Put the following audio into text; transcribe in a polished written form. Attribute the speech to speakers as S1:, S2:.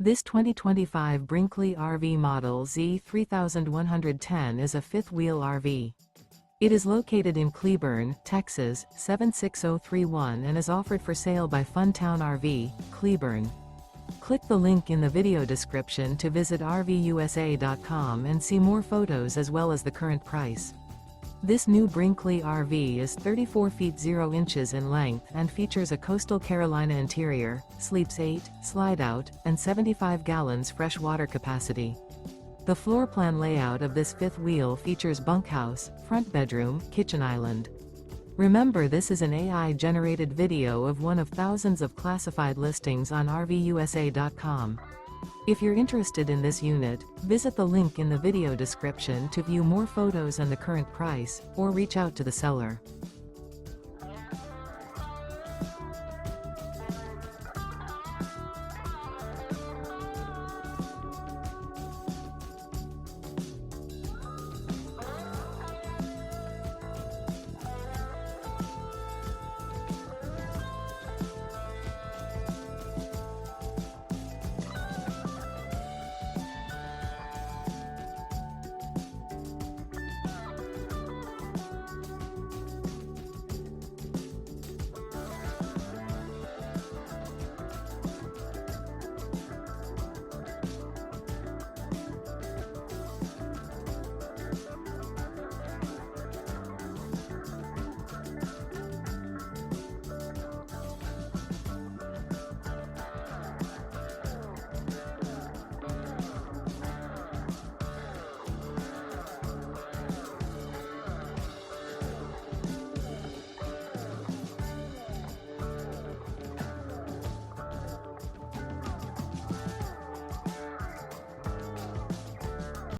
S1: This 2025 Brinkley RV Model Z 3110 is a fifth-wheel RV. It is located in Cleburne, Texas, 76031 and is offered for sale by Funtown RV, Cleburne. Click the link in the video description to visit RVUSA.com and see more photos as well as the current price. This new Brinkley RV is 34 feet 0 inches in length and features a coastal Carolina interior, sleeps 8, slide-out, and 75 gallons fresh water capacity. The floor plan layout of this fifth wheel features bunkhouse, front bedroom, kitchen island. Remember, this is an AI-generated video of one of thousands of classified listings on RVUSA.com. If you're interested in this unit, visit the link in the video description to view more photos and the current price, or reach out to the seller.